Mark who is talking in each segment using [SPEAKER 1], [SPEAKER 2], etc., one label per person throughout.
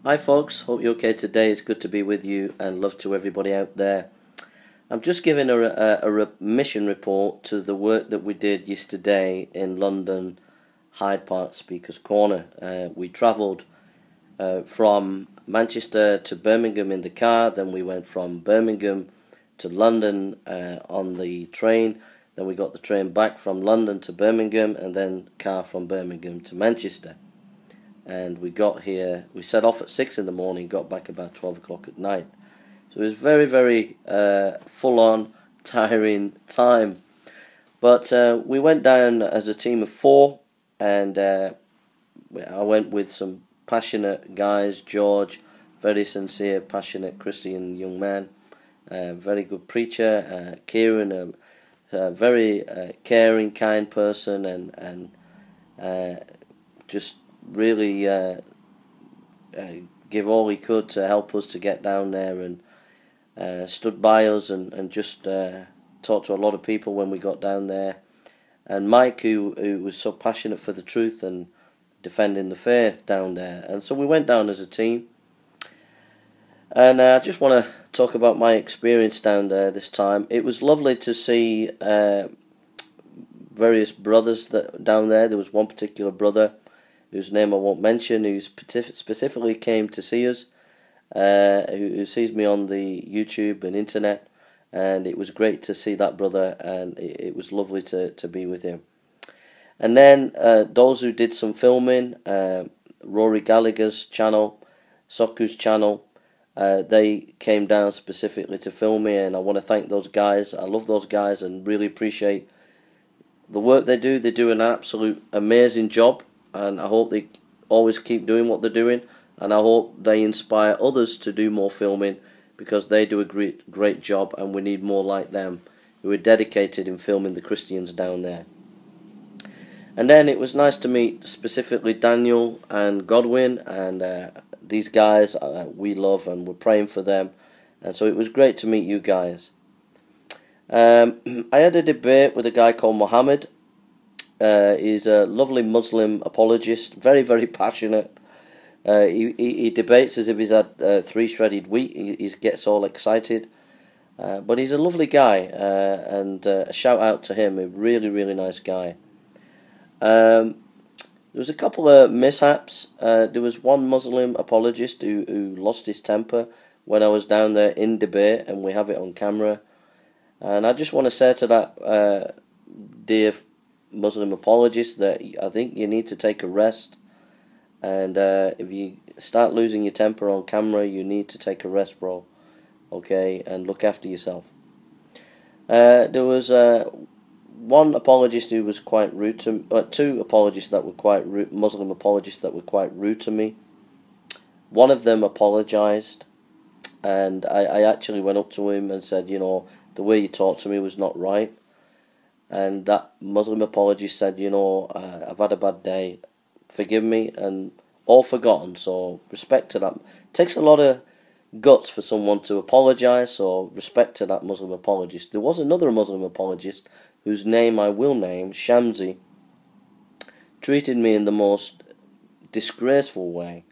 [SPEAKER 1] Hi folks, hope you're okay today. It's good to be with you and love to everybody out there. I'm just giving a mission report to the work that we did yesterday in London, Hyde Park Speaker's Corner. We travelled from Manchester to Birmingham in the car, then we went from Birmingham to London on the train, then we got the train back from London to Birmingham, and then car from Birmingham to Manchester. And we got here, we set off at 6 in the morning, got back about 12 o'clock at night. So it was very, very full-on, tiring time. But we went down as a team of 4, and I went with some passionate guys. George, very sincere, passionate Christian young man, very good preacher. Kieran, a very caring, kind person, and just really give all he could to help us to get down there, and stood by us and just talked to a lot of people when we got down there. And Mike, who was so passionate for the truth and defending the faith down there. And so we went down as a team. And I just want to talk about my experience down there this time. It was lovely to see various brothers down there. There was one particular brother whose name I won't mention, who specifically came to see us, who sees me on the YouTube and internet, and it was great to see that brother, and it was lovely to be with him. And then those who did some filming, Rory Gallagher's channel, Soku's channel, they came down specifically to film me, and I want to thank those guys. I love those guys and really appreciate the work they do. They do an absolute amazing job, and I hope they always keep doing what they're doing, and I hope they inspire others to do more filming, because they do a great job, and we need more like them who are dedicated in filming the Christians down there. And then it was nice to meet specifically Daniel and Godwin, and these guys we love, and we're praying for them, and so it was great to meet you guys. I had a debate with a guy called Mohammed. He's a lovely Muslim apologist, very, very passionate. He debates as if he's had 3 shredded wheat. He gets all excited. But he's a lovely guy, and a shout out to him, a really, really nice guy. There was a couple of mishaps. There was one Muslim apologist who lost his temper when I was down there in debate, and we have it on camera. And I just want to say to that dear Muslim apologist that I think you need to take a rest, and if you start losing your temper on camera, you need to take a rest, bro, okay, and look after yourself. There was one apologist who was quite rude to me, 2 apologists that were quite rude, Muslim apologists that were quite rude to me. One of them apologized, and I actually went up to him and said, you know, the way you talked to me was not right. And that Muslim apologist said, you know, I've had a bad day, forgive me, and all forgotten. So respect to that. It takes a lot of guts for someone to apologise, so respect to that Muslim apologist. There was another Muslim apologist whose name I will name, Shamsi, treated me in the most disgraceful way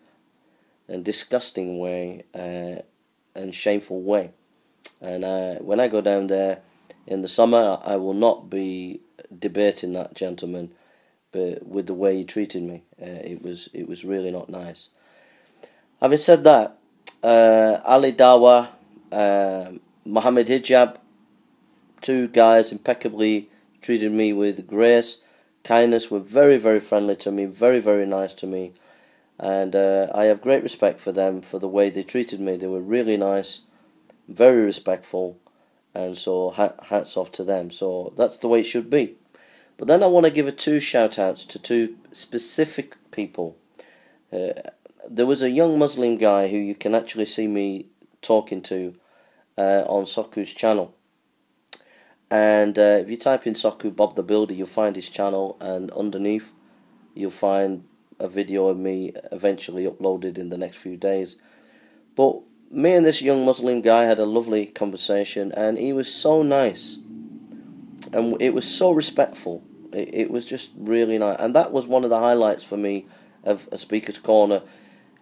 [SPEAKER 1] and disgusting way and shameful way. And when I go down there in the summer, I will not be debating that gentleman, but with the way he treated me, it was really not nice. Having said that, Ali Dawa, Mohammed Hijab, 2 guys impeccably treated me with grace, kindness, were very, very friendly to me, very, very nice to me, and I have great respect for them for the way they treated me. They were really nice, very respectful, and so hats off to them. So that's the way it should be. But then I want to give 2 shout outs to 2 specific people. There was a young Muslim guy who you can actually see me talking to on Soku's channel. And if you type in Soku Bob the Builder, you'll find his channel, and underneath you'll find a video of me eventually uploaded in the next few days. But me and this young Muslim guy had a lovely conversation, and he was so nice, and it was so respectful. It was just really nice, and that was one of the highlights for me of a Speaker's Corner.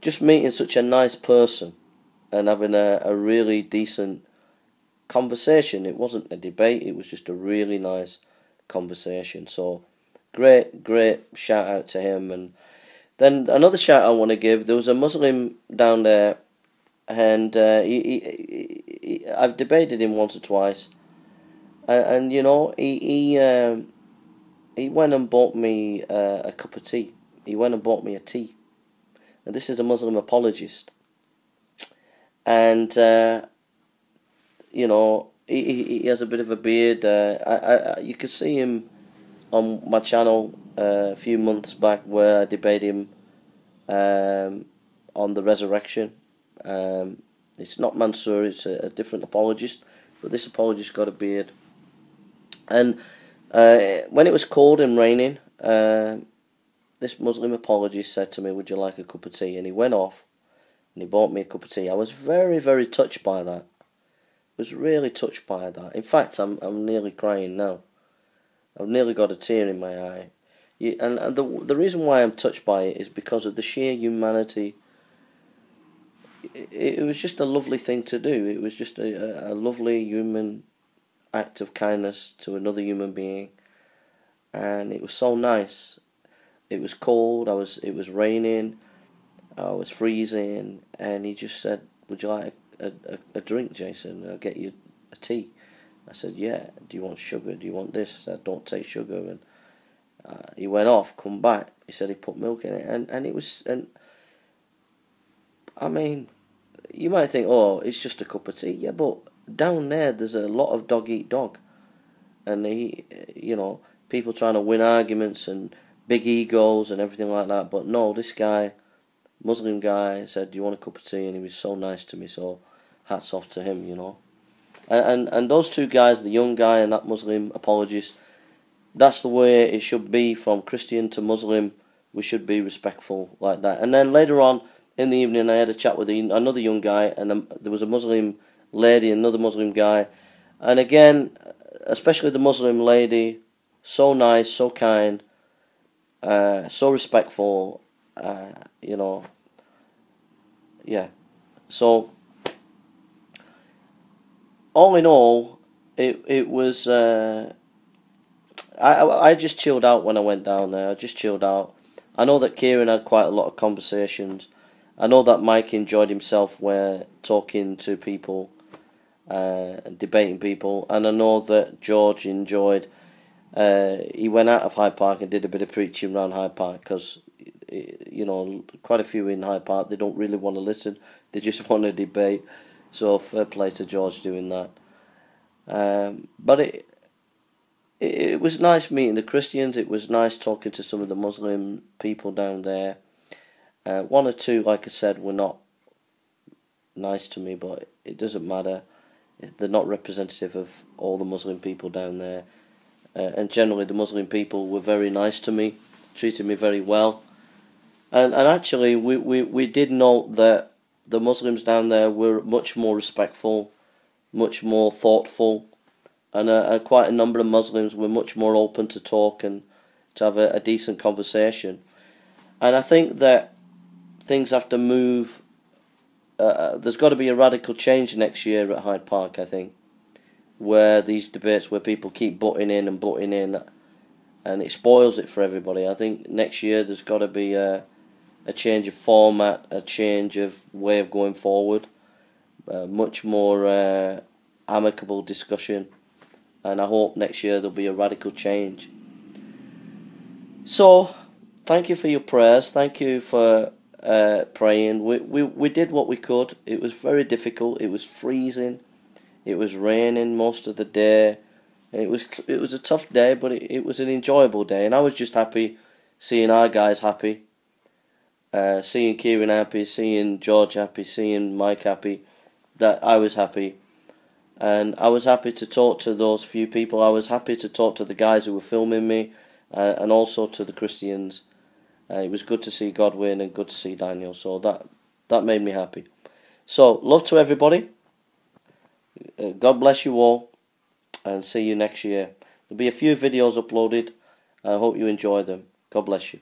[SPEAKER 1] just meeting such a nice person and having a really decent conversation. It wasn't a debate, it was just a really nice conversation. So great shout out to him. And then another shout I want to give, there was a Muslim down there, and I've debated him once or twice, and you know, he went and bought me a cup of tea. He went and bought me a tea. And this is a Muslim apologist. And, you know, he has a bit of a beard. You could see him on my channel a few months back where I debated him on the resurrection. It's not Mansour, it's a different apologist. But this apologist got a beard. And when it was cold and raining, this Muslim apologist said to me, "Would you like a cup of tea?" And he went off and he bought me a cup of tea. I was very touched by that. I was really touched by that. In fact, I'm nearly crying now. I've nearly got a tear in my eye. And the reason why I'm touched by it is because of the sheer humanity. It was just a lovely thing to do. It was just a lovely human act of kindness to another human being, and it was so nice. It was cold. It was raining. I was freezing, and he just said, "Would you like a drink, Jason? I'll get you a tea." I said, "Yeah." "Do you want sugar? Do you want this?" I said, "Don't take sugar." And he went off. Come back. He said he put milk in it, and it was. And I mean, you might think, "Oh, it's just a cup of tea." Yeah, but down there's a lot of dog eat dog, and you know, people trying to win arguments and big egos and everything like that. But no, this guy, Muslim guy, said, "Do you want a cup of tea?" And he was so nice to me. So hats off to him, you know. And those two guys, the young guy and that Muslim apologist, that's the way it should be. From Christian to Muslim, we should be respectful like that. And then later on in the evening, I had a chat with another young guy, and there was a Muslim lady, another Muslim guy, and again, especially the Muslim lady, so nice, so kind, so respectful, you know, yeah. So all in all, it was. I just chilled out when I went down there. I just chilled out. I know that Kieran had quite a lot of conversations. I know that Mike enjoyed himself where talking to people, and debating people, and I know that George enjoyed. He went out of Hyde Park and did a bit of preaching around Hyde Park, because, you know, quite a few in Hyde Park, they don't really want to listen, they just want to debate. So fair play to George doing that. But it was nice meeting the Christians. It was nice talking to some of the Muslim people down there. One or two, like I said, were not nice to me, but it doesn't matter. They're not representative of all the Muslim people down there. And generally the Muslim people were very nice to me, treated me very well. And actually we did note that the Muslims down there were much more respectful, much more thoughtful, and quite a number of Muslims were much more open to talk and to have a decent conversation. And I think that things have to move. There's got to be a radical change next year at Hyde Park, I think, where these debates, where people keep butting in, and it spoils it for everybody. I think next year there's got to be a change of format, a change of way of going forward, much more amicable discussion, and I hope next year there'll be a radical change. So, thank you for your prayers. Thank you for praying. We did what we could. It was very difficult. It was freezing. It was raining most of the day. It was a tough day, but it was an enjoyable day, and I was just happy seeing our guys happy, seeing Kieran happy, seeing George happy, seeing Mike happy, that I was happy. And I was happy to talk to those few people. I was happy to talk to the guys who were filming me, and also to the Christians. It was good to see Godwin and good to see Daniel, so that made me happy. So, love to everybody. God bless you all, and see you next year. There'll be a few videos uploaded. I hope you enjoy them. God bless you.